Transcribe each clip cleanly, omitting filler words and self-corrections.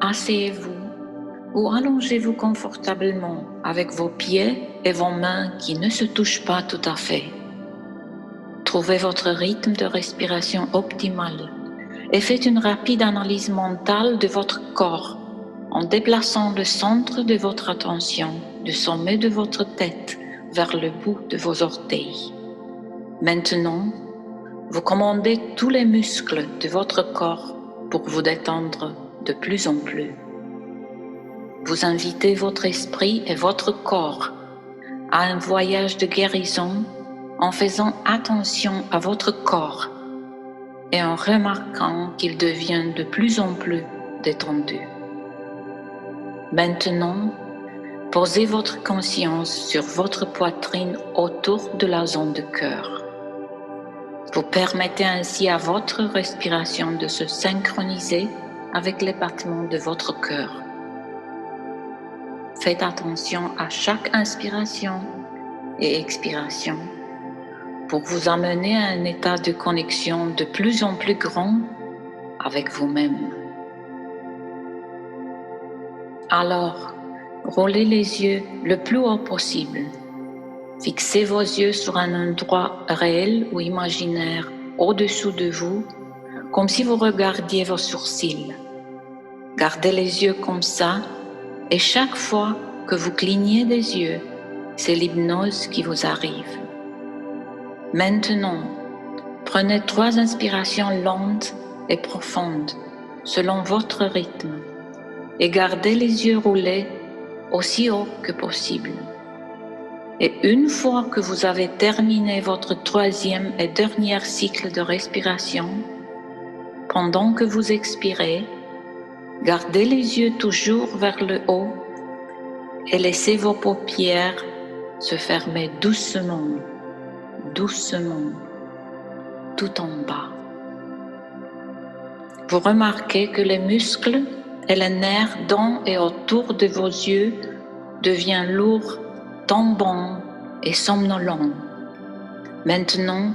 asseyez-vous ou allongez-vous confortablement avec vos pieds et vos mains qui ne se touchent pas tout à fait. Trouvez votre rythme de respiration optimal et faites une rapide analyse mentale de votre corps en déplaçant le centre de votre attention du sommet de votre tête vers le bout de vos orteils. Maintenant, vous commandez tous les muscles de votre corps pour vous détendre de plus en plus. Vous invitez votre esprit et votre corps à un voyage de guérison en faisant attention à votre corps et en remarquant qu'il devient de plus en plus détendu. Maintenant, posez votre conscience sur votre poitrine autour de la zone de cœur. Vous permettez ainsi à votre respiration de se synchroniser avec les battements de votre cœur. Faites attention à chaque inspiration et expiration pour vous amener à un état de connexion de plus en plus grand avec vous-même. Alors, roulez les yeux le plus haut possible. Fixez vos yeux sur un endroit réel ou imaginaire au-dessous de vous, comme si vous regardiez vos sourcils. Gardez les yeux comme ça, et chaque fois que vous clignez des yeux, c'est l'hypnose qui vous arrive. Maintenant, prenez 3 inspirations lentes et profondes selon votre rythme et gardez les yeux roulés aussi haut que possible. Et une fois que vous avez terminé votre 3e et dernier cycle de respiration, pendant que vous expirez, gardez les yeux toujours vers le haut et laissez vos paupières se fermer doucement, doucement, tout en bas. Vous remarquez que les muscles et les nerfs dans et autour de vos yeux deviennent lourds, tombants et somnolents. Maintenant,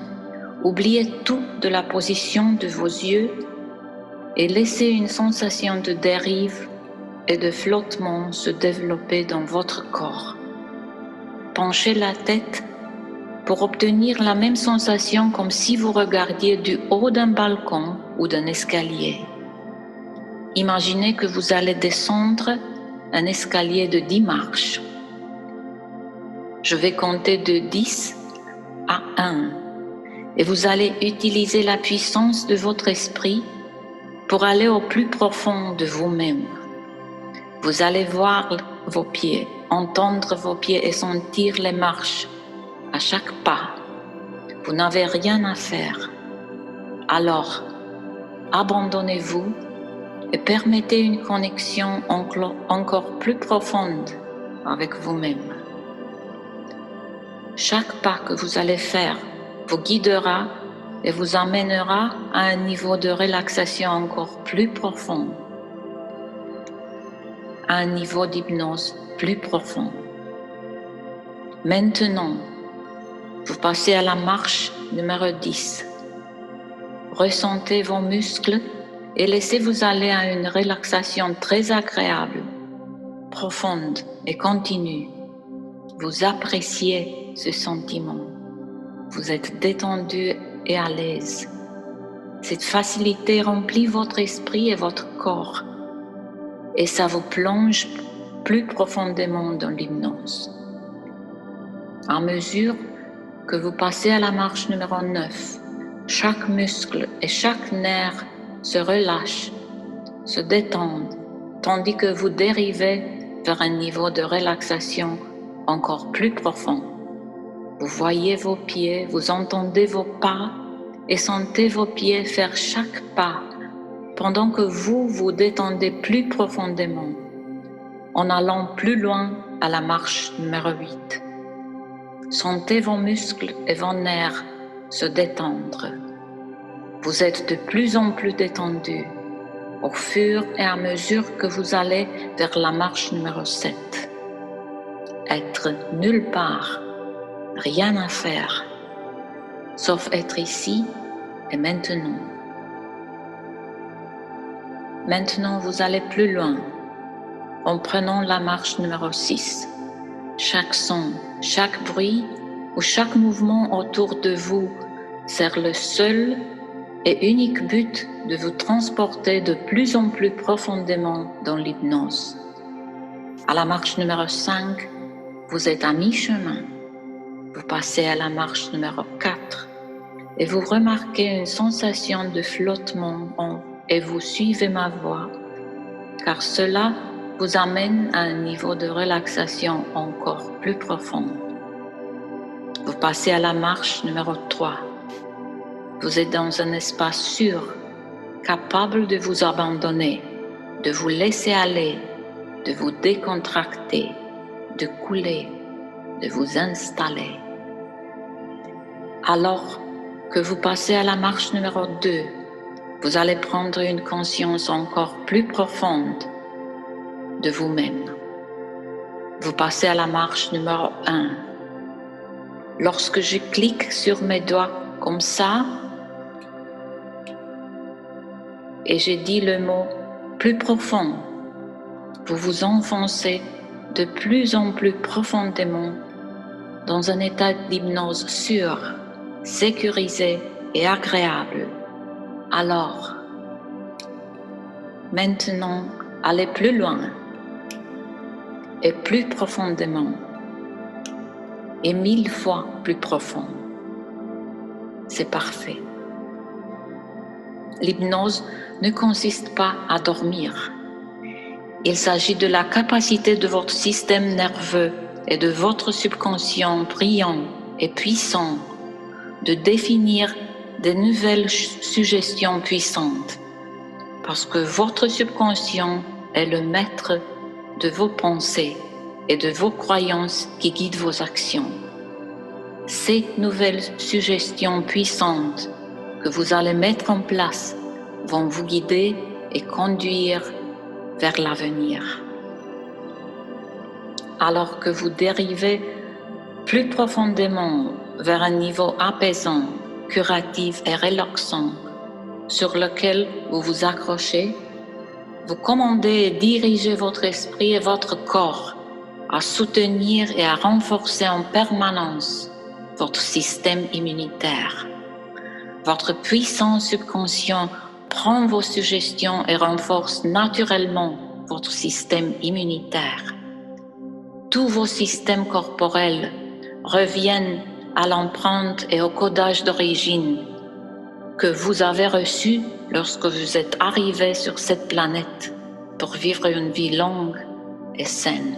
oubliez tout de la position de vos yeux et laissez une sensation de dérive et de flottement se développer dans votre corps. Penchez la tête pour obtenir la même sensation comme si vous regardiez du haut d'un balcon ou d'un escalier. Imaginez que vous allez descendre un escalier de 10 marches. Je vais compter de 10 à 1 et vous allez utiliser la puissance de votre esprit pour aller au plus profond de vous-même. Vous allez voir vos pieds, entendre vos pieds et sentir les marches à chaque pas. Vous n'avez rien à faire. Alors, abandonnez-vous et permettez une connexion encore plus profonde avec vous-même. Chaque pas que vous allez faire vous guidera et vous amènera à un niveau de relaxation encore plus profond, à un niveau d'hypnose plus profond. Maintenant, vous passez à la marche numéro 10. Ressentez vos muscles et laissez-vous aller à une relaxation très agréable, profonde et continue. Vous appréciez ce sentiment. Vous êtes détendu et à l'aise. Cette facilité remplit votre esprit et votre corps et ça vous plonge plus profondément dans l'hypnose. À mesure que vous passez à la marche numéro 9, chaque muscle et chaque nerf se relâchent, se détendent, tandis que vous dérivez vers un niveau de relaxation encore plus profond. Vous voyez vos pieds, vous entendez vos pas et sentez vos pieds faire chaque pas pendant que vous vous détendez plus profondément en allant plus loin à la marche numéro 8. Sentez vos muscles et vos nerfs se détendre. Vous êtes de plus en plus détendu au fur et à mesure que vous allez vers la marche numéro 7. Être nulle part, rien à faire, sauf être ici et maintenant. Maintenant, vous allez plus loin en prenant la marche numéro 6. Chaque son, chaque bruit ou chaque mouvement autour de vous sert le seul et unique but de vous transporter de plus en plus profondément dans l'hypnose. À la marche numéro 5, vous êtes à mi-chemin. Vous passez à la marche numéro 4 et vous remarquez une sensation de flottement et vous suivez ma voix, car cela vous amène à un niveau de relaxation encore plus profond. Vous passez à la marche numéro 3. Vous êtes dans un espace sûr, capable de vous abandonner, de vous laisser aller, de vous décontracter, de couler, de vous installer. Alors que vous passez à la marche numéro 2, vous allez prendre une conscience encore plus profonde de vous-même. Vous passez à la marche numéro 1. Lorsque je clique sur mes doigts comme ça, et je dis le mot plus profond, vous vous enfoncez de plus en plus profondément dans un état d'hypnose sûr, sécurisé et agréable. Alors, maintenant, allez plus loin et plus profondément et 1000 fois plus profond. C'est parfait. L'hypnose ne consiste pas à dormir. Il s'agit de la capacité de votre système nerveux et de votre subconscient brillant et puissant de définir de nouvelles suggestions puissantes, parce que votre subconscient est le maître de vos pensées et de vos croyances qui guident vos actions. Ces nouvelles suggestions puissantes que vous allez mettre en place vont vous guider et conduire vers l'avenir. Alors que vous dérivez plus profondément vers un niveau apaisant, curatif et relaxant sur lequel vous vous accrochez, vous commandez et dirigez votre esprit et votre corps à soutenir et à renforcer en permanence votre système immunitaire. Votre puissant subconscient prend vos suggestions et renforce naturellement votre système immunitaire. Tous vos systèmes corporels reviennent à l'empreinte et au codage d'origine que vous avez reçu lorsque vous êtes arrivé sur cette planète pour vivre une vie longue et saine.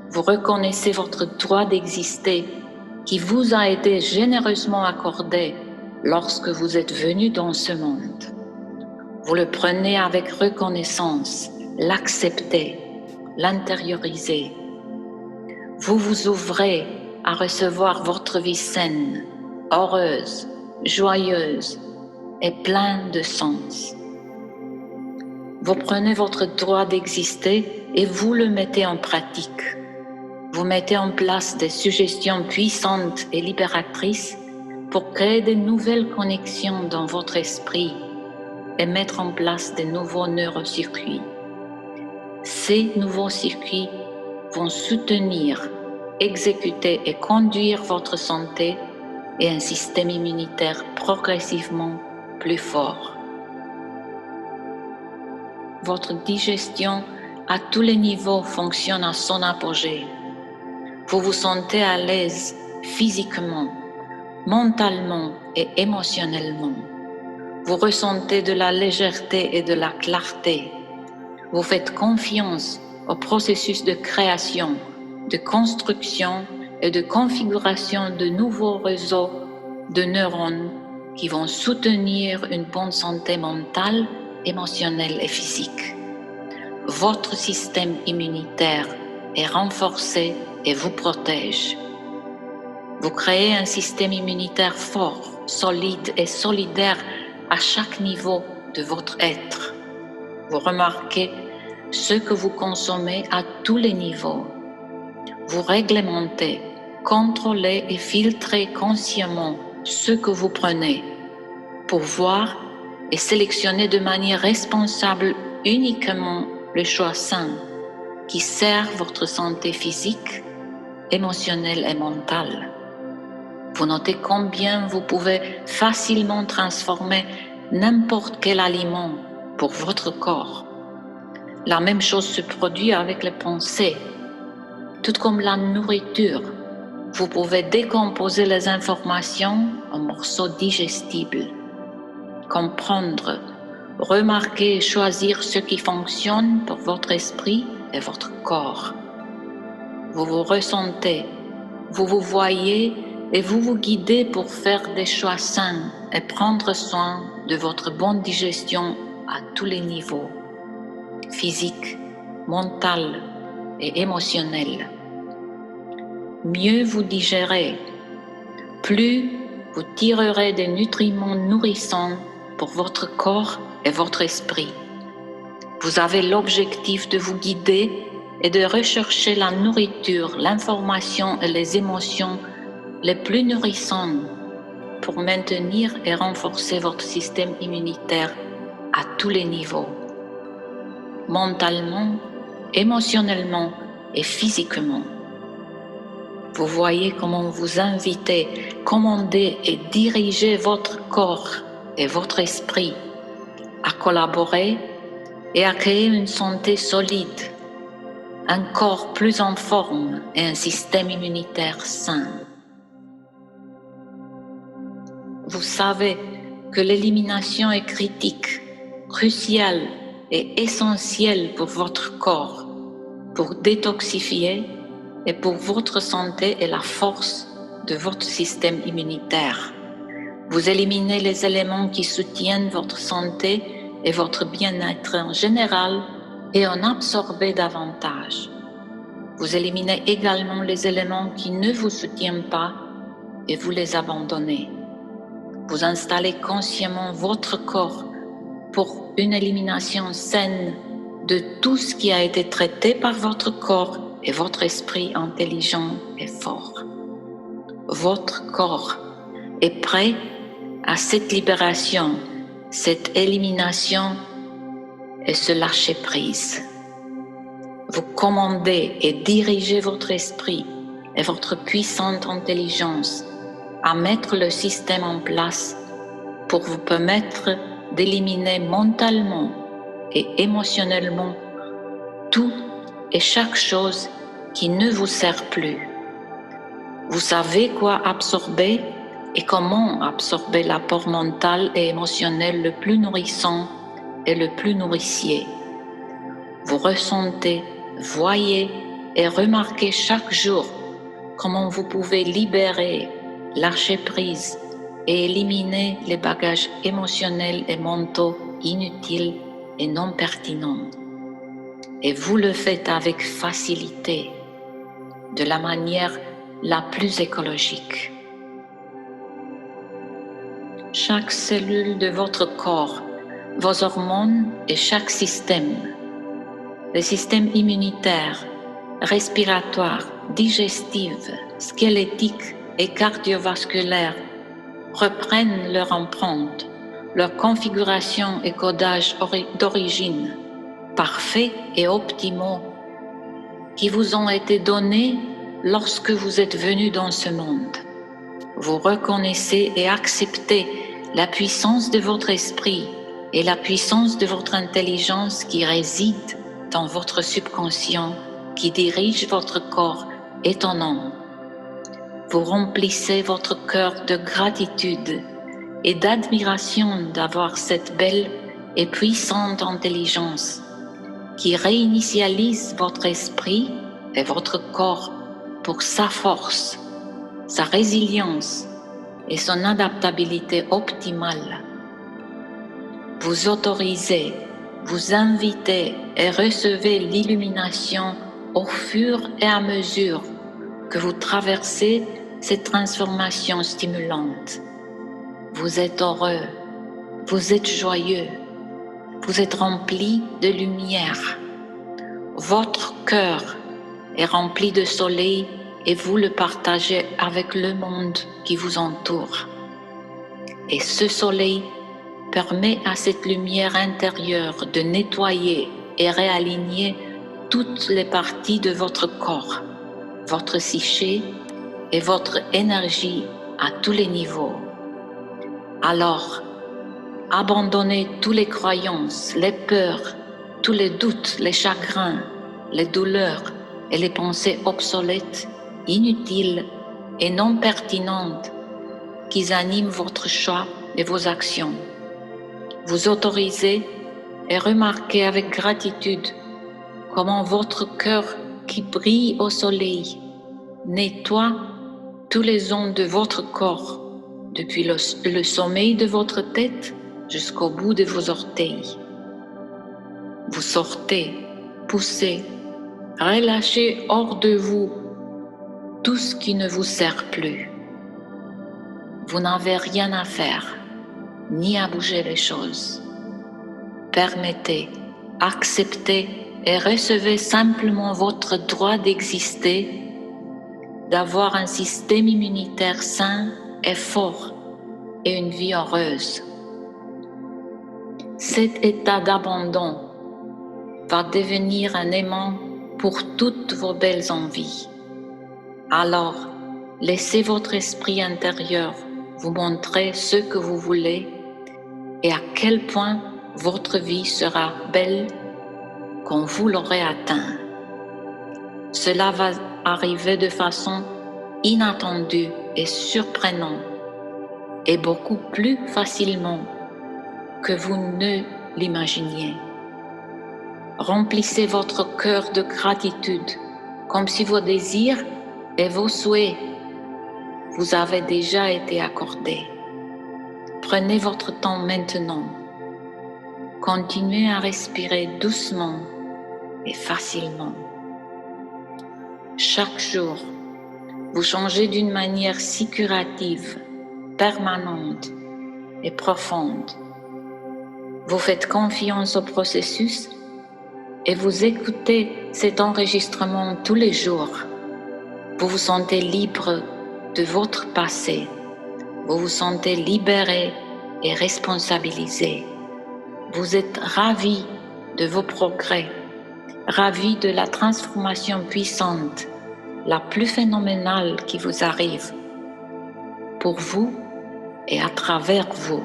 Vous reconnaissez votre droit d'exister qui vous a été généreusement accordé lorsque vous êtes venu dans ce monde. Vous le prenez avec reconnaissance, l'acceptez, l'intériorisez. Vous vous ouvrez à recevoir votre vie saine, heureuse, joyeuse et pleine de sens. Vous prenez votre droit d'exister et vous le mettez en pratique. Vous mettez en place des suggestions puissantes et libératrices pour créer de nouvelles connexions dans votre esprit et mettre en place de nouveaux neurocircuits. Ces nouveaux circuits vont soutenir, exécuter et conduire votre santé et un système immunitaire progressivement plus fort. Votre digestion à tous les niveaux fonctionne à son apogée. Vous vous sentez à l'aise physiquement, mentalement et émotionnellement. Vous ressentez de la légèreté et de la clarté. Vous faites confiance au processus de création, de construction et de configuration de nouveaux réseaux de neurones qui vont soutenir une bonne santé mentale, émotionnelle et physique. Votre système immunitaire est renforcé et vous protège. Vous créez un système immunitaire fort, solide et solidaire à chaque niveau de votre être. Vous remarquez ce que vous consommez à tous les niveaux. Vous réglementez, contrôlez et filtrez consciemment ce que vous prenez pour voir et sélectionnez de manière responsable uniquement le choix sain qui sert votre santé physique, émotionnelle et mentale. Vous notez combien vous pouvez facilement transformer n'importe quel aliment pour votre corps. La même chose se produit avec les pensées. Tout comme la nourriture, vous pouvez décomposer les informations en morceaux digestibles, comprendre, remarquer et choisir ce qui fonctionne pour votre esprit et votre corps. Vous vous ressentez, vous vous voyez et vous vous guidez pour faire des choix sains et prendre soin de votre bonne digestion à tous les niveaux, physique, mental et émotionnel. Mieux vous digérez, plus vous tirerez des nutriments nourrissants pour votre corps et votre esprit. Vous avez l'objectif de vous guider et de rechercher la nourriture, l'information et les émotions les plus nourrissantes pour maintenir et renforcer votre système immunitaire à tous les niveaux, mentalement, émotionnellement et physiquement. Vous voyez comment vous invitez, commandez et dirigez votre corps et votre esprit à collaborer et à créer une santé solide, un corps plus en forme et un système immunitaire sain. Vous savez que l'élimination est critique, cruciale et essentielle pour votre corps, pour détoxifier et pour votre santé et la force de votre système immunitaire. Vous éliminez les éléments qui soutiennent votre santé et votre bien-être en général et en absorbez davantage. Vous éliminez également les éléments qui ne vous soutiennent pas et vous les abandonnez. Vous installez consciemment votre corps pour une élimination saine de tout ce qui a été traité par votre corps et votre esprit intelligent et fort. Votre corps est prêt à cette libération, cette élimination et ce lâcher-prise. Vous commandez et dirigez votre esprit et votre puissante intelligence à mettre le système en place pour vous permettre d'éliminer mentalement et émotionnellement tout et chaque chose qui ne vous sert plus. Vous savez quoi absorber et comment absorber l'apport mental et émotionnel le plus nourrissant et le plus nourricier. Vous ressentez, voyez et remarquez chaque jour comment vous pouvez libérer, lâcher prise et éliminer les bagages émotionnels et mentaux inutiles et non pertinents. Et vous le faites avec facilité, de la manière la plus écologique. Chaque cellule de votre corps, vos hormones et chaque système, le système immunitaire, respiratoire, digestif, squelettique et cardiovasculaire reprennent leur empreinte, leur configuration et codage d'origine, parfaits et optimaux, qui vous ont été donnés lorsque vous êtes venus dans ce monde. Vous reconnaissez et acceptez la puissance de votre esprit et la puissance de votre intelligence qui réside dans votre subconscient, qui dirige votre corps étonnant. Vous remplissez votre cœur de gratitude et d'admiration d'avoir cette belle et puissante intelligence qui réinitialise votre esprit et votre corps pour sa force, sa résilience et son adaptabilité optimale. Vous autorisez, vous invitez et recevez l'illumination au fur et à mesure que vous traversez cette transformation stimulante. Vous êtes heureux, vous êtes joyeux, vous êtes rempli de lumière. Votre cœur est rempli de soleil et vous le partagez avec le monde qui vous entoure. Et ce soleil permet à cette lumière intérieure de nettoyer et réaligner toutes les parties de votre corps, votre psyché et votre énergie à tous les niveaux. Alors, abandonnez toutes les croyances, les peurs, tous les doutes, les chagrins, les douleurs et les pensées obsolètes, inutiles et non pertinentes qui animent votre choix et vos actions. Vous autorisez et remarquez avec gratitude comment votre cœur qui brille au soleil nettoie tous les ondes de votre corps, depuis le sommeil de votre tête jusqu'au bout de vos orteils. Vous sortez, poussez, relâchez hors de vous tout ce qui ne vous sert plus. Vous n'avez rien à faire, ni à bouger les choses. Permettez, acceptez et recevez simplement votre droit d'exister, d'avoir un système immunitaire sain et fort et une vie heureuse. Cet état d'abandon va devenir un aimant pour toutes vos belles envies. Alors, laissez votre esprit intérieur vous montrer ce que vous voulez et à quel point votre vie sera belle quand vous l'aurez atteint. Cela va arriver de façon inattendue et surprenante et beaucoup plus facilement que vous ne l'imaginiez. Remplissez votre cœur de gratitude comme si vos désirs et vos souhaits vous avaient déjà été accordés. Prenez votre temps maintenant. Continuez à respirer doucement et facilement. Chaque jour, vous changez d'une manière si curative, permanente et profonde. Vous faites confiance au processus et vous écoutez cet enregistrement tous les jours. Vous vous sentez libre de votre passé. Vous vous sentez libéré et responsabilisé. Vous êtes ravi de vos progrès, ravi de la transformation puissante, la plus phénoménale qui vous arrive, pour vous et à travers vous.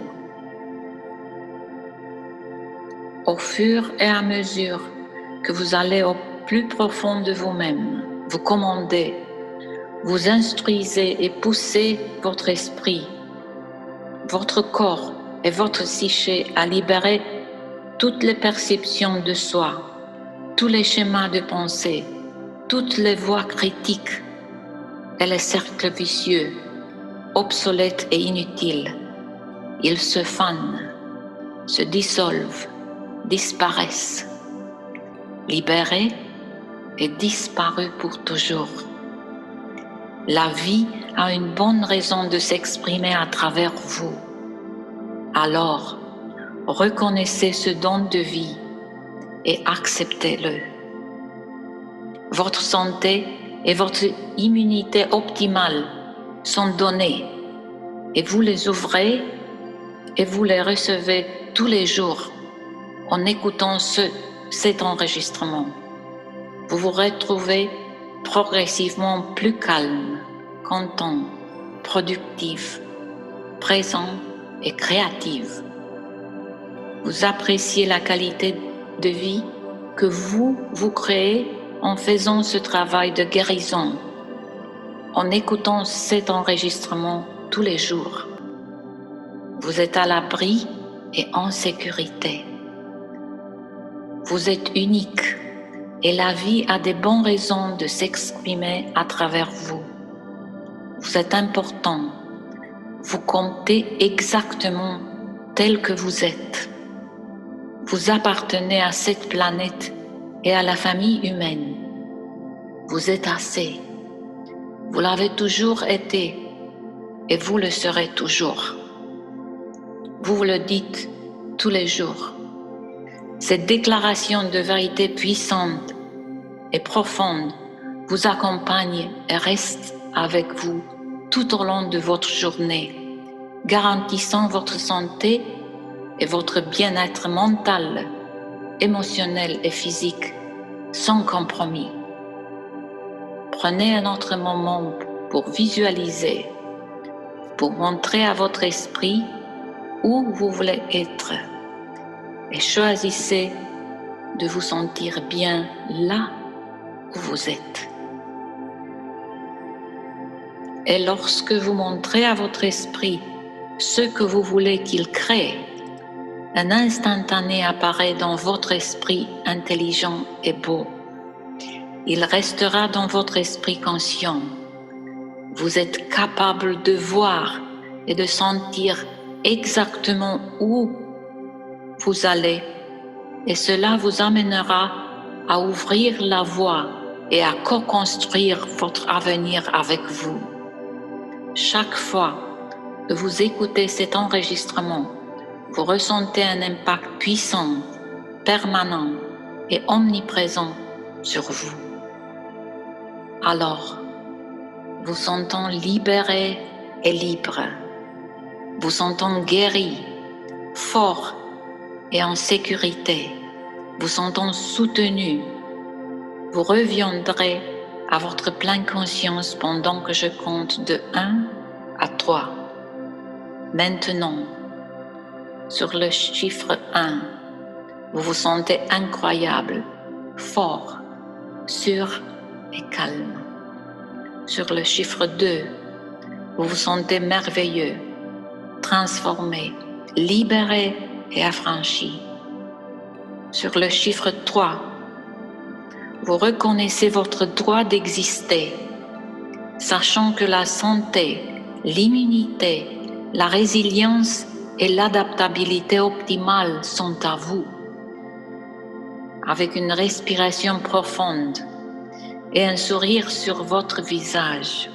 Au fur et à mesure que vous allez au plus profond de vous-même, vous commandez, vous instruisez et poussez votre esprit, votre corps et votre psyché à libérer toutes les perceptions de soi, tous les schémas de pensée, toutes les voix critiques et les cercles vicieux, obsolètes et inutiles. Ils se fanent, se dissolvent, disparaissent, libérés et disparus pour toujours. La vie a une bonne raison de s'exprimer à travers vous. Alors, reconnaissez ce don de vie et acceptez-le. Votre santé et votre immunité optimale sont données et vous les ouvrez et vous les recevez tous les jours en écoutant cet enregistrement. Vous vous retrouvez progressivement plus calme, content, productif, présent et créatif. Vous appréciez la qualité de vie que vous créez en faisant ce travail de guérison, en écoutant cet enregistrement tous les jours. Vous êtes à l'abri et en sécurité. Vous êtes unique et la vie a des bonnes raisons de s'exprimer à travers vous. Vous êtes important. Vous comptez exactement tel que vous êtes. Vous appartenez à cette planète et à la famille humaine. Vous êtes assez. Vous l'avez toujours été et vous le serez toujours. Vous vous le dites tous les jours. Cette déclaration de vérité puissante et profonde vous accompagne et reste avec vous tout au long de votre journée, garantissant votre santé et votre bien-être mental, émotionnel et physique sans compromis. Prenez un autre moment pour visualiser, pour montrer à votre esprit où vous voulez être et choisissez de vous sentir bien là où vous êtes. Et lorsque vous montrez à votre esprit ce que vous voulez qu'il crée, un instantané apparaît dans votre esprit intelligent et beau. Il restera dans votre esprit conscient. Vous êtes capable de voir et de sentir exactement où vous allez et cela vous amènera à ouvrir la voie et à co-construire votre avenir avec vous. Chaque fois que vous écoutez cet enregistrement, vous ressentez un impact puissant, permanent et omniprésent sur vous. Alors, vous sentez libéré et libre, vous sentez guéri, fort et en sécurité, vous sentez soutenu. Vous reviendrez à votre pleine conscience pendant que je compte de 1 à 3. Maintenant, sur le chiffre 1, vous vous sentez incroyable, fort, sûr et calme. Sur le chiffre 2, vous vous sentez merveilleux, transformé, libéré et affranchi. Sur le chiffre 3, vous reconnaissez votre droit d'exister, sachant que la santé, l'immunité, la résilience et l'adaptabilité optimale sont à vous. Avec une respiration profonde et un sourire sur votre visage,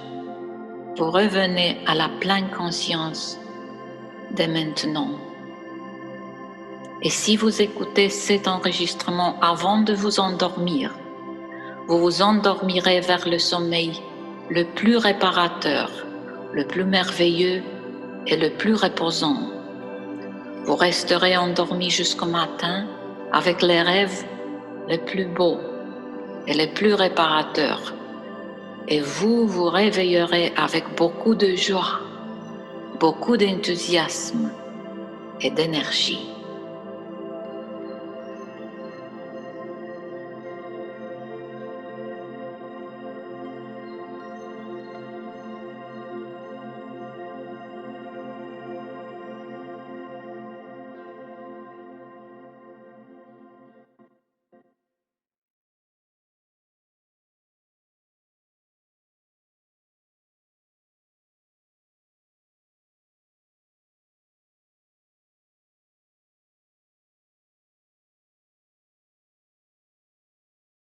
vous revenez à la pleine conscience de maintenant. Et si vous écoutez cet enregistrement avant de vous endormir, vous vous endormirez vers le sommeil le plus réparateur, le plus merveilleux et le plus reposant. Vous resterez endormi jusqu'au matin avec les rêves les plus beaux et les plus réparateurs. Et vous vous réveillerez avec beaucoup de joie, beaucoup d'enthousiasme et d'énergie.